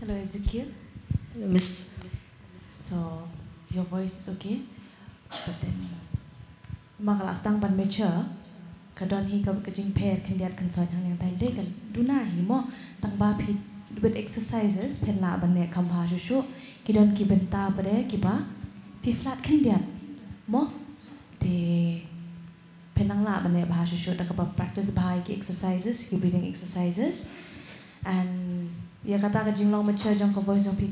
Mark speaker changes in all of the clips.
Speaker 1: Hello, Ezekiel.
Speaker 2: Miss.
Speaker 1: So, your voice is okay, but then makalas tang ban mature. Kadon hi ka kajing pair kan lihat kan soal yang lain deh kan. Duna hi mo tang ba phi with exercises pen la ban ne kam ha shu kidon ki benta pada ki ba phi flat kan lihat mo de penang la ban ne ba shu tak ba practice ba ki exercises ki breathing exercises and ya kata kajing long mature jong ko voice jong phi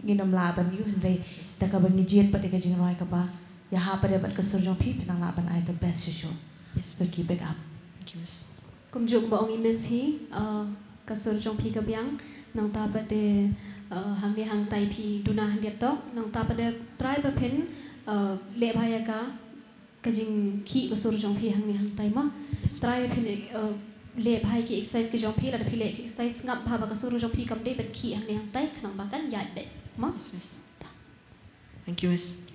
Speaker 1: ginom laban you hendai tak ba ngijiet pada kajing roi ka ba ya ha pada bat kasur jong phi penang laban I the best shu. So keep it up.
Speaker 2: Thank you, Miss.
Speaker 3: Kum juk ba ong imes hi kasur jong phi ka biang nang ta ba de hang ni hang tai phi duna han to nang ta ba de try ba pen le bhaya ka kajing khi kasur jong phi hang ni hang tai ma try pen le bhai ki exercise ki jong phi la phi le exercise ngap bha ba kasur jong phi kam de bet khi hang ni hang tai khang ba kan yai be ma.
Speaker 2: Yes, Miss. Thank you, Miss.